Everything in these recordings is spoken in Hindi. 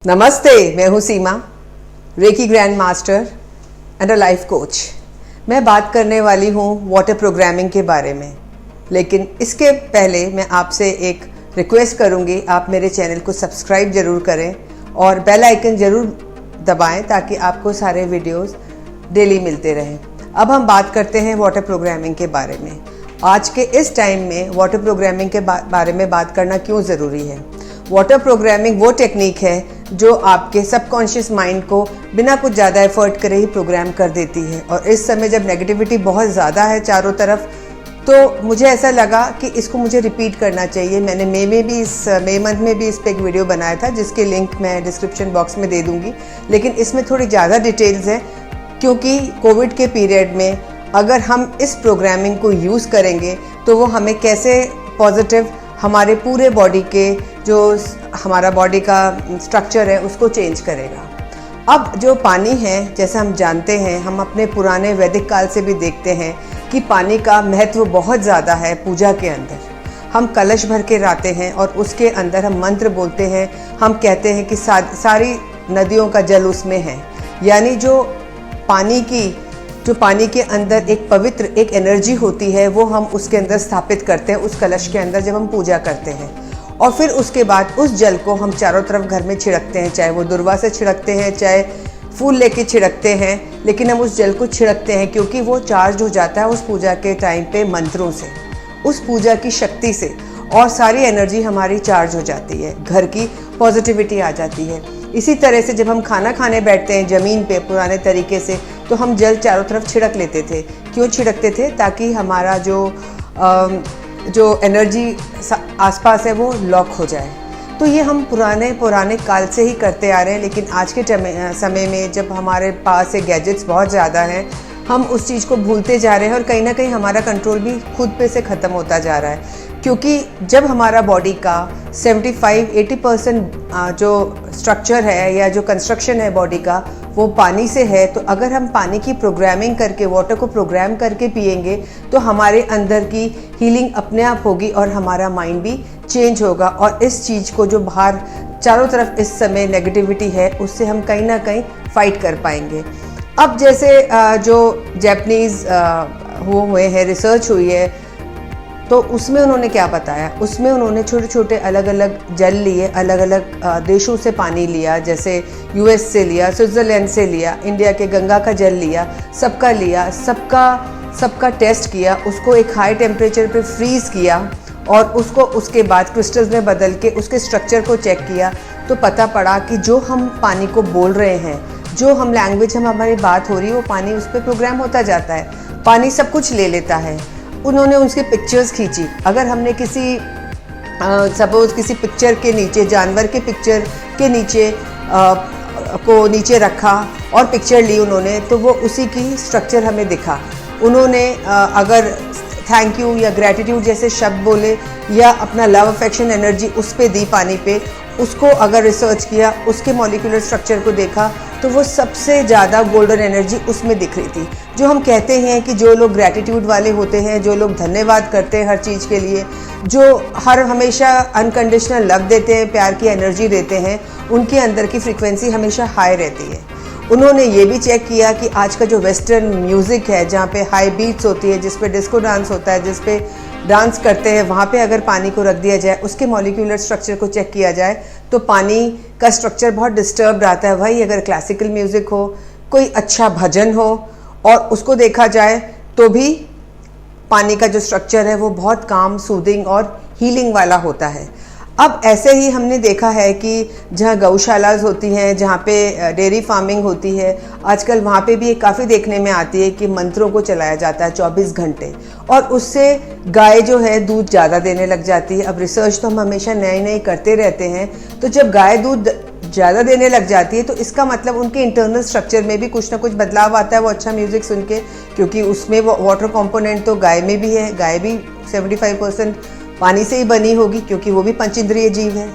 नमस्ते, मैं हूँ Seema, reiki grand master and a life coach. मैं बात करने वाली हूँ वाटर प्रोग्रामिंग के बारे में, लेकिन इसके पहले मैं आपसे एक रिक्वेस्ट करूँगी, आप मेरे चैनल को सब्सक्राइब ज़रूर करें और बेल आइकन ज़रूर दबाएं ताकि आपको सारे वीडियोस डेली मिलते रहें। अब हम बात करते हैं वाटर प्रोग्रामिंग के बारे में। आज के इस टाइम में वाटर प्रोग्रामिंग के बारे में बात करना क्यों ज़रूरी है। वाटर प्रोग्रामिंग वो टेक्निक है जो आपके सबकॉन्शियस माइंड को बिना कुछ ज़्यादा एफर्ट करे ही प्रोग्राम कर देती है। और इस समय जब नेगेटिविटी बहुत ज़्यादा है चारों तरफ, तो मुझे ऐसा लगा कि इसको मुझे रिपीट करना चाहिए। मैंने मई मंथ में भी इस पर एक वीडियो बनाया था जिसके लिंक मैं डिस्क्रिप्शन बॉक्स में दे दूँगी, लेकिन इसमें थोड़ी ज़्यादा डिटेल्स हैं क्योंकि कोविड के पीरियड में अगर हम इस प्रोग्रामिंग को यूज़ करेंगे तो वो हमें कैसे पॉजिटिव हमारे पूरे बॉडी के जो हमारा बॉडी का स्ट्रक्चर है उसको चेंज करेगा। अब जो पानी है, जैसे हम जानते हैं, हम अपने पुराने वैदिक काल से भी देखते हैं कि पानी का महत्व बहुत ज़्यादा है। पूजा के अंदर हम कलश भर के लाते हैं और उसके अंदर हम मंत्र बोलते हैं। हम कहते हैं कि सारी नदियों का जल उसमें है, यानी जो पानी के अंदर एक पवित्र एक एनर्जी होती है वो हम उसके अंदर स्थापित करते हैं, उस कलश के अंदर जब हम पूजा करते हैं। और फिर उसके बाद उस जल को हम चारों तरफ घर में छिड़कते हैं, चाहे वो दुर्वा से छिड़कते हैं, चाहे फूल लेके छिड़कते हैं, लेकिन हम उस जल को छिड़कते हैं क्योंकि वो चार्ज हो जाता है उस पूजा के टाइम पे मंत्रों से, उस पूजा की शक्ति से, और सारी एनर्जी हमारी चार्ज हो जाती है, घर की पॉजिटिविटी आ जाती है। इसी तरह से जब हम खाना खाने बैठते हैं ज़मीन पे पुराने तरीके से, तो हम जल चारों तरफ छिड़क लेते थे। क्यों छिड़कते थे? ताकि हमारा जो एनर्जी आसपास है वो लॉक हो जाए। तो ये हम पुराने काल से ही करते आ रहे हैं, लेकिन आज के समय में जब हमारे पास गैजेट्स बहुत ज़्यादा हैं, हम उस चीज़ को भूलते जा रहे हैं और कहीं ना कहीं हमारा कंट्रोल भी खुद पे से ख़त्म होता जा रहा है। क्योंकि जब हमारा बॉडी का 75-80% जो स्ट्रक्चर है या जो कंस्ट्रक्शन है बॉडी का वो पानी से है, तो अगर हम पानी की प्रोग्रामिंग करके, वाटर को प्रोग्राम करके पिएंगे तो हमारे अंदर की हीलिंग अपने आप होगी और हमारा माइंड भी चेंज होगा। और इस चीज़ को जो बाहर चारों तरफ इस समय नेगेटिविटी है उससे हम कहीं ना कहीं फाइट कर पाएंगे। अब जैसे जो जापानीज़ हुए हैं, रिसर्च हुई है, तो उसमें उन्होंने क्या बताया, उसमें उन्होंने छोटे छोटे अलग अलग जल लिए, अलग अलग देशों से पानी लिया, जैसे यूएस से लिया, स्विट्ज़रलैंड से लिया, इंडिया के गंगा का जल लिया, सबका टेस्ट किया, उसको एक हाई टेम्परेचर पे फ्रीज़ किया और उसको उसके बाद क्रिस्टल्स में बदल के उसके स्ट्रक्चर को चेक किया। तो पता पड़ा कि जो हम पानी को बोल रहे हैं, जो हम लैंग्वेज हमारी बात हो रही है, वो पानी उस पर प्रोग्राम होता जाता है। पानी सब कुछ ले लेता है। उन्होंने उसकी पिक्चर्स खींची। अगर हमने सपोज़ किसी पिक्चर के नीचे, जानवर के पिक्चर के नीचे को नीचे रखा और पिक्चर ली उन्होंने, तो वो उसी की स्ट्रक्चर हमें दिखा। उन्होंने अगर थैंक यू या ग्रैटिट्यूड जैसे शब्द बोले या अपना लव अफेक्शन एनर्जी उस पे दी पानी पे, उसको अगर रिसर्च किया, उसके मॉलिक्यूलर स्ट्रक्चर को देखा, तो वो सबसे ज़्यादा गोल्डन एनर्जी उसमें दिख रही थी। जो हम कहते हैं कि जो लोग ग्रैटिट्यूड वाले होते हैं, जो लोग धन्यवाद करते हैं हर चीज़ के लिए, जो हमेशा अनकंडीशनल लव देते हैं, प्यार की एनर्जी देते हैं, उनके अंदर की फ्रीक्वेंसी हमेशा हाई रहती है। उन्होंने ये भी चेक किया कि आज का जो वेस्टर्न म्यूज़िक है, जहाँ पे हाई बीट्स होती है, जिस पे डिस्को डांस होता है, जिस पे डांस करते हैं, वहाँ पे अगर पानी को रख दिया जाए, उसके मॉलिक्यूलर स्ट्रक्चर को चेक किया जाए, तो पानी का स्ट्रक्चर बहुत डिस्टर्ब आता है। वही अगर क्लासिकल म्यूज़िक हो, कोई अच्छा भजन हो और उसको देखा जाए, तो भी पानी का जो स्ट्रक्चर है वो बहुत काम, सूदिंग और हीलिंग वाला होता है। अब ऐसे ही हमने देखा है कि जहाँ गौशालाज होती हैं, जहाँ पे डेयरी फार्मिंग होती है, आजकल वहाँ पे भी काफ़ी देखने में आती है कि मंत्रों को चलाया जाता है 24 घंटे, और उससे गाय जो है दूध ज़्यादा देने लग जाती है। अब रिसर्च तो हम हमेशा नए करते रहते हैं, तो जब गाय दूध ज़्यादा देने लग जाती है तो इसका मतलब उनके इंटरनल स्ट्रक्चर में भी कुछ ना कुछ बदलाव आता है, वो अच्छा म्यूज़िक सुन के, क्योंकि उसमें वो वाटर कंपोनेंट तो गाय में भी है। गाय भी 75% पानी से ही बनी होगी क्योंकि वो भी पंचेंद्रिय जीव है।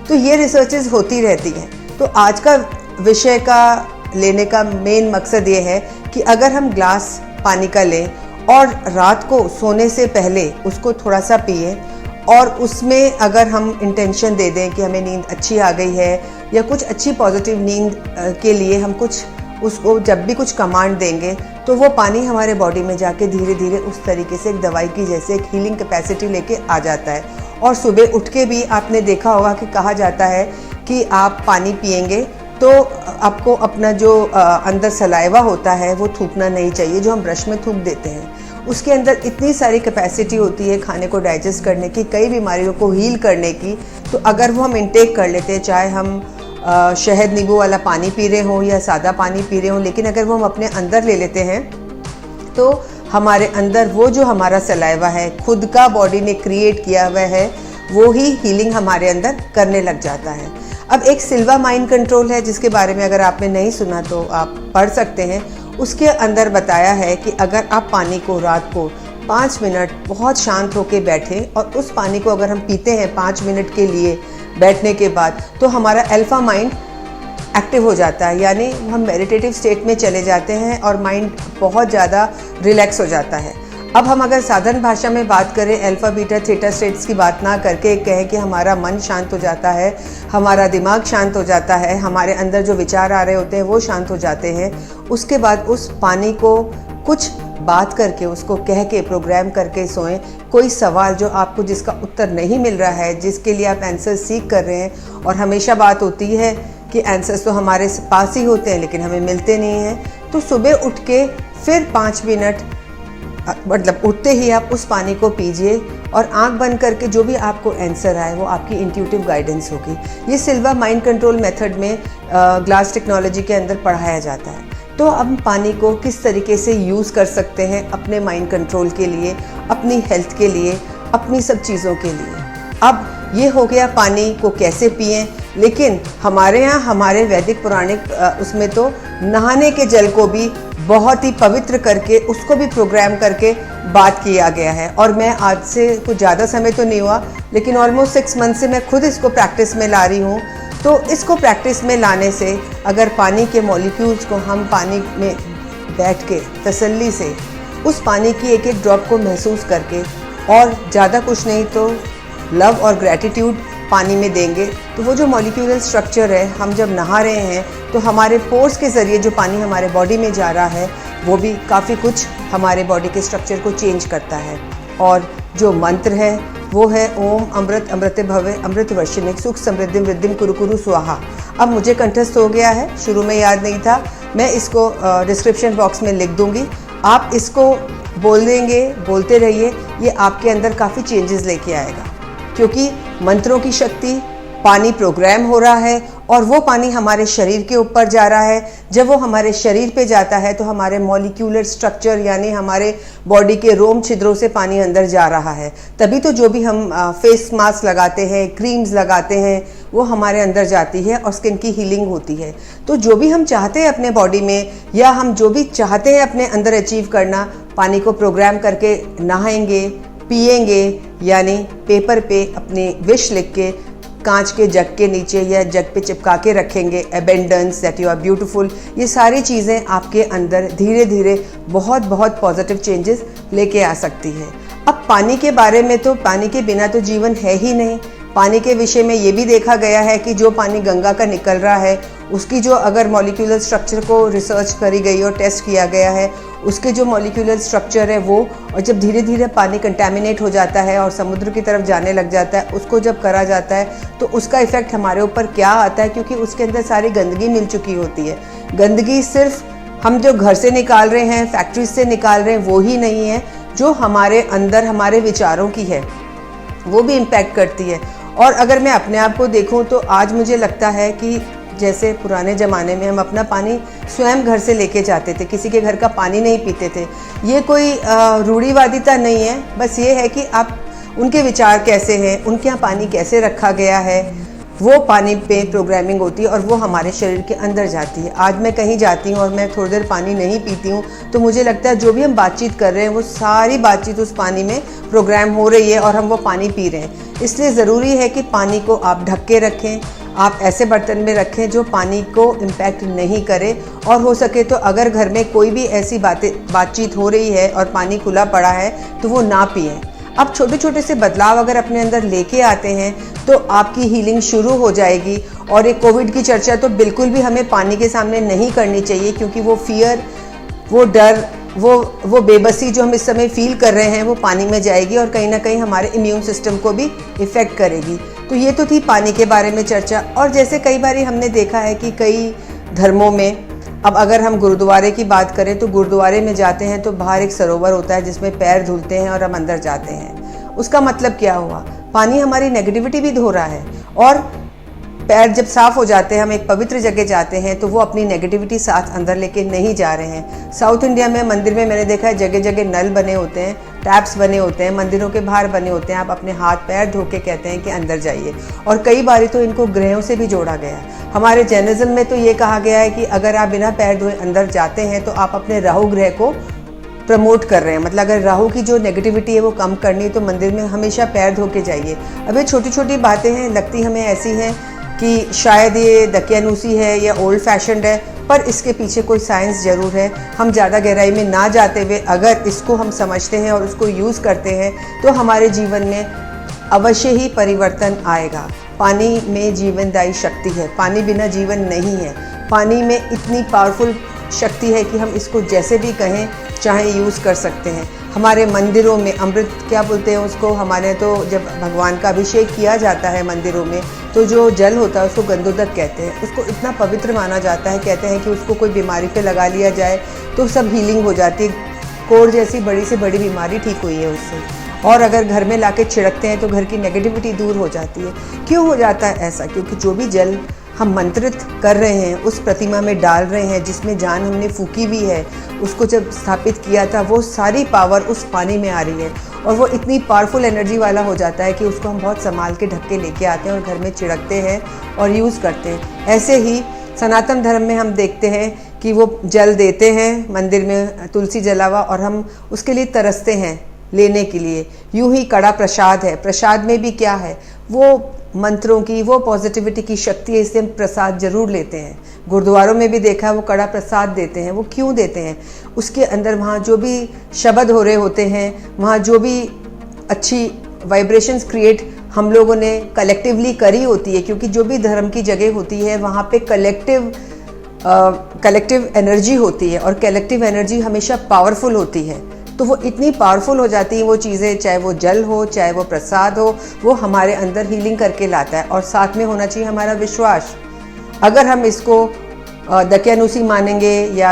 तो ये रिसर्चेज होती रहती हैं। तो आज का विषय का लेने का मेन मकसद ये है कि अगर हम ग्लास पानी का लें और रात को सोने से पहले उसको थोड़ा सा पिए, और उसमें अगर हम इंटेंशन दे दें कि हमें नींद अच्छी आ गई है या कुछ अच्छी पॉजिटिव नींद के लिए हम कुछ उसको जब भी कुछ कमांड देंगे तो वो पानी हमारे बॉडी में जाके धीरे धीरे उस तरीके से एक दवाई की जैसे एक हीलिंग कैपेसिटी लेके आ जाता है। और सुबह उठ के भी आपने देखा होगा कि कहा जाता है कि आप पानी पिएंगे तो आपको अपना जो अंदर सलाइवा होता है वो थूकना नहीं चाहिए, जो हम ब्रश में थूक देते हैं। उसके अंदर इतनी सारी कैपेसिटी होती है खाने को डाइजेस्ट करने की, कई बीमारियों को हील करने की। तो अगर वो हम इनटेक कर लेते हैं, चाहे हम शहद नींबू वाला पानी पी रहे हों या सादा पानी पी रहे हों, लेकिन अगर वो हम अपने अंदर ले लेते हैं तो हमारे अंदर वो जो हमारा सलाइवा है खुद का बॉडी ने क्रिएट किया हुआ है, वो ही हीलिंग हमारे अंदर करने लग जाता है। अब एक सिल्वा माइंड कंट्रोल है जिसके बारे में अगर आपने नहीं सुना तो आप पढ़ सकते हैं। उसके अंदर बताया है कि अगर आप पानी को रात को 5 मिनट बहुत शांत होकर बैठें और उस पानी को अगर हम पीते हैं 5 मिनट के लिए बैठने के बाद, तो हमारा अल्फा माइंड एक्टिव हो जाता है, यानी हम मेडिटेटिव स्टेट में चले जाते हैं और माइंड बहुत ज़्यादा रिलैक्स हो जाता है। अब हम अगर साधारण भाषा में बात करें, अल्फा बीटा थीटा स्टेट्स की बात ना करके कहें कि हमारा मन शांत हो जाता है, हमारा दिमाग शांत हो जाता है, हमारे अंदर जो विचार आ रहे होते हैं वो शांत हो जाते हैं। उसके बाद उस पानी को कुछ बात करके, उसको कह के, प्रोग्राम करके सोएं। कोई सवाल जो आपको जिसका उत्तर नहीं मिल रहा है, जिसके लिए आप आंसर सीख कर रहे हैं, और हमेशा बात होती है कि आंसर्स तो हमारे पास ही होते हैं लेकिन हमें मिलते नहीं हैं, तो सुबह उठ के फिर 5 मिनट मतलब उठते ही आप उस पानी को पीजिए और आंख बंद करके जो भी आपको आंसर आए वो आपकी इंट्यूटिव गाइडेंस होगी। ये सिल्वा माइंड कंट्रोल मेथड में ग्लास टेक्नोलॉजी के अंदर पढ़ाया जाता है। तो हम पानी को किस तरीके से यूज़ कर सकते हैं अपने माइंड कंट्रोल के लिए, अपनी हेल्थ के लिए, अपनी सब चीज़ों के लिए। अब ये हो गया पानी को कैसे पिएं, लेकिन हमारे यहाँ हमारे वैदिक पौराणिक उसमें तो नहाने के जल को भी बहुत ही पवित्र करके उसको भी प्रोग्राम करके बात किया गया है। और मैं आज से कुछ ज़्यादा समय तो नहीं हुआ लेकिन ऑलमोस्ट 6 मंथ से मैं खुद इसको प्रैक्टिस में ला रही हूँ। तो इसको प्रैक्टिस में लाने से अगर पानी के मॉलिक्यूल्स को हम पानी में बैठ के तसल्ली से उस पानी की एक एक ड्रॉप को महसूस करके और ज़्यादा कुछ नहीं तो लव और ग्रैटिट्यूड पानी में देंगे, तो वो जो मॉलिक्यूलर स्ट्रक्चर है, हम जब नहा रहे हैं तो हमारे पोर्स के ज़रिए जो पानी हमारे बॉडी में जा रहा है वो भी काफ़ी कुछ हमारे बॉडी के स्ट्रक्चर को चेंज करता है। और जो मंत्र है वो है ओम अमृत अमृते भवे अमृत वर्षिणी सुख समृद्धिम वृद्धिम कुरु कुरु स्वाहा। अब मुझे कंठस्थ हो गया है, शुरू में याद नहीं था, मैं इसको डिस्क्रिप्शन बॉक्स में लिख दूंगी। आप इसको बोल देंगे, बोलते रहिए, ये आपके अंदर काफ़ी चेंजेस लेके आएगा, क्योंकि मंत्रों की शक्ति, पानी प्रोग्राम हो रहा है और वो पानी हमारे शरीर के ऊपर जा रहा है। जब वो हमारे शरीर पे जाता है तो हमारे मॉलिक्यूलर स्ट्रक्चर यानी हमारे बॉडी के रोम छिद्रों से पानी अंदर जा रहा है। तभी तो जो भी हम फेस मास्क लगाते हैं, क्रीम्स लगाते हैं, वो हमारे अंदर जाती है और स्किन की हीलिंग होती है। तो जो भी हम चाहते हैं अपने बॉडी में या हम जो भी चाहते हैं अपने अंदर अचीव करना, पानी को प्रोग्राम करके नहाएंगे, पिएंगे, यानी पेपर पे अपनी विश लिख के कांच के जग के नीचे या जग पे चिपका के रखेंगे, abundance, that you are beautiful, ये सारी चीज़ें आपके अंदर धीरे धीरे बहुत बहुत पॉजिटिव चेंजेस लेके आ सकती है। अब पानी के बारे में तो पानी के बिना तो जीवन है ही नहीं। पानी के विषय में ये भी देखा गया है कि जो पानी गंगा का निकल रहा है उसकी जो अगर मॉलिक्यूलर स्ट्रक्चर को रिसर्च करी गई और टेस्ट किया गया है, उसके जो मॉलिक्यूलर स्ट्रक्चर है वो, और जब धीरे धीरे पानी कंटेमिनेट हो जाता है और समुद्र की तरफ जाने लग जाता है, उसको जब करा जाता है तो उसका इफ़ेक्ट हमारे ऊपर क्या आता है, क्योंकि उसके अंदर सारी गंदगी मिल चुकी होती है। गंदगी सिर्फ हम जो घर से निकाल रहे हैं, फैक्ट्रीज से निकाल रहे हैं, वो ही नहीं है, जो हमारे अंदर हमारे विचारों की है वो भी इम्पैक्ट करती है। और अगर मैं अपने आप को देखूं तो आज मुझे लगता है कि जैसे पुराने ज़माने में हम अपना पानी स्वयं घर से लेके जाते थे, किसी के घर का पानी नहीं पीते थे। ये कोई रूढ़िवादिता नहीं है, बस ये है कि आप उनके विचार कैसे हैं, उनके यहाँ पानी कैसे रखा गया है, वो पानी पे प्रोग्रामिंग होती है और वो हमारे शरीर के अंदर जाती है। आज मैं कहीं जाती हूँ और मैं थोड़ी देर पानी नहीं पीती हूँ तो मुझे लगता है जो भी हम बातचीत कर रहे हैं वो सारी बातचीत उस पानी में प्रोग्राम हो रही है और हम वो पानी पी रहे हैं। इसलिए ज़रूरी है कि पानी को आप ढक के रखें, आप ऐसे बर्तन में रखें जो पानी को इम्पैक्ट नहीं करे, और हो सके तो अगर घर में कोई भी ऐसी बातचीत हो रही है और पानी खुला पड़ा है तो वो ना पिएं। अब छोटे छोटे से बदलाव अगर अपने अंदर लेके आते हैं तो आपकी हीलिंग शुरू हो जाएगी। और एक कोविड की चर्चा तो बिल्कुल भी हमें पानी के सामने नहीं करनी चाहिए, क्योंकि वो फियर, वो डर, वो बेबसी जो हम इस समय फील कर रहे हैं वो पानी में जाएगी और कहीं ना कहीं हमारे इम्यून सिस्टम को भी इफ़ेक्ट करेगी। तो ये तो थी पानी के बारे में चर्चा। और जैसे कई बार हमने देखा है कि कई धर्मों में, अब अगर हम गुरुद्वारे की बात करें तो गुरुद्वारे में जाते हैं तो बाहर एक सरोवर होता है जिसमें पैर धुलते हैं और हम अंदर जाते हैं। उसका मतलब क्या हुआ? पानी हमारी नेगेटिविटी भी धो रहा है, और पैर जब साफ़ हो जाते हैं, हम एक पवित्र जगह जाते हैं तो वो अपनी नेगेटिविटी साथ अंदर लेके नहीं जा रहे हैं। साउथ इंडिया में मंदिर में मैंने देखा है जगह जगह नल बने होते हैं, टैप्स बने होते हैं, मंदिरों के बाहर बने होते हैं। आप अपने हाथ पैर धो के कहते हैं कि अंदर जाइए। और कई बारी तो इनको ग्रहों से भी जोड़ा गया है। हमारे जैनिज्म में तो ये कहा गया है कि अगर आप बिना पैर धोए अंदर जाते हैं तो आप अपने राहु ग्रह को प्रमोट कर रहे हैं। मतलब अगर राहु की जो नेगेटिविटी है वो कम करनी है तो मंदिर में हमेशा पैर धो के जाइए। अब ये छोटी छोटी बातें हैं, लगती हमें ऐसी हैं कि शायद ये दकियानूसी है या ओल्ड फैशन्ड है, पर इसके पीछे कोई साइंस ज़रूर है। हम ज़्यादा गहराई में ना जाते हुए अगर इसको हम समझते हैं और उसको यूज़ करते हैं तो हमारे जीवन में अवश्य ही परिवर्तन आएगा। पानी में जीवनदायी शक्ति है, पानी बिना जीवन नहीं है। पानी में इतनी पावरफुल शक्ति है कि हम इसको जैसे भी कहें चाहे यूज़ कर सकते हैं। हमारे मंदिरों में अमृत क्या बोलते हैं उसको, हमारे तो जब भगवान का अभिषेक किया जाता है मंदिरों में तो जो जल होता है उसको गंधोदक कहते हैं। उसको इतना पवित्र माना जाता है, कहते हैं कि उसको कोई बीमारी पे लगा लिया जाए तो सब हीलिंग हो जाती है। कोढ़ जैसी बड़ी से बड़ी बीमारी ठीक हुई है उससे। और अगर घर में लाके छिड़कते हैं तो घर की नेगेटिविटी दूर हो जाती है। क्यों हो जाता है ऐसा? क्योंकि जो भी जल हम मंत्रित कर रहे हैं उस प्रतिमा में डाल रहे हैं, जिसमें जान हमने फूकी भी है, उसको जब स्थापित किया था वो सारी पावर उस पानी में आ रही है और वो इतनी पावरफुल एनर्जी वाला हो जाता है कि उसको हम बहुत संभाल के ढक के लेके आते हैं और घर में छिड़कते हैं और यूज़ करते हैं। ऐसे ही सनातन धर्म में हम देखते हैं कि वो जल देते हैं मंदिर में, तुलसी जलावा, और हम उसके लिए तरसते हैं लेने के लिए। यूं ही कड़ा प्रसाद है, प्रसाद में भी क्या है? वो मंत्रों की, वो पॉजिटिविटी की शक्ति है, इसलिए हम प्रसाद जरूर लेते हैं। गुरुद्वारों में भी देखा है वो कड़ा प्रसाद देते हैं। वो क्यों देते हैं? उसके अंदर वहाँ जो भी शब्द हो रहे होते हैं, वहाँ जो भी अच्छी वाइब्रेशंस क्रिएट हम लोगों ने कलेक्टिवली करी होती है, क्योंकि जो भी धर्म की जगह होती है वहाँ पे कलेक्टिव एनर्जी होती है और कलेक्टिव एनर्जी हमेशा पावरफुल होती है। तो वो इतनी पावरफुल हो जाती हैं वो चीज़ें, चाहे वो जल हो चाहे वो प्रसाद हो, वो हमारे अंदर हीलिंग करके लाता है। और साथ में होना चाहिए हमारा विश्वास। अगर हम इसको दकियानूसी मानेंगे या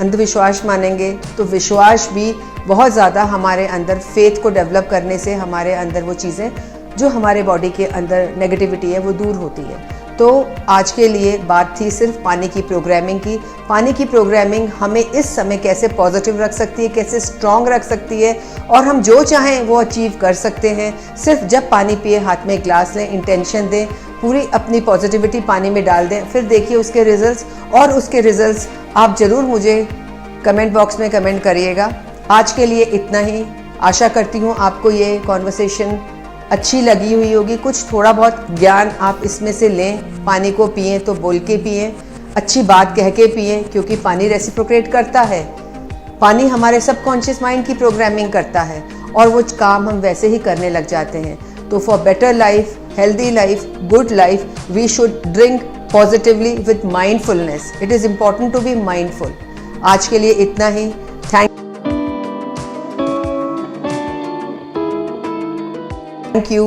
अंधविश्वास मानेंगे तो विश्वास भी बहुत ज़्यादा हमारे अंदर फेथ को डेवलप करने से हमारे अंदर वो चीज़ें जो हमारे बॉडी के अंदर नेगेटिविटी है वो दूर होती है। तो आज के लिए बात थी सिर्फ पानी की प्रोग्रामिंग की। पानी की प्रोग्रामिंग हमें इस समय कैसे पॉजिटिव रख सकती है, कैसे स्ट्रॉन्ग रख सकती है, और हम जो चाहें वो अचीव कर सकते हैं। सिर्फ जब पानी पिए, हाथ में ग्लास लें, इंटेंशन दें, पूरी अपनी पॉजिटिविटी पानी में डाल दें, फिर देखिए उसके रिजल्ट्स। और उसके रिजल्ट्स आप ज़रूर मुझे कमेंट बॉक्स में कमेंट करिएगा। आज के लिए इतना ही। आशा करती हूँ आपको ये कॉन्वर्सेशन अच्छी लगी हुई होगी। कुछ थोड़ा बहुत ज्ञान आप इसमें से लें। पानी को पिएं तो बोल के पिएं, अच्छी बात कह के पिएं, क्योंकि पानी रेसिप्रोकेट करता है। पानी हमारे सबकॉन्शियस माइंड की प्रोग्रामिंग करता है और वो काम हम वैसे ही करने लग जाते हैं। तो for better life, healthy life, good life, we should drink positively with mindfulness. It is important to be mindful. आज के लिए इतना ही। Thank you.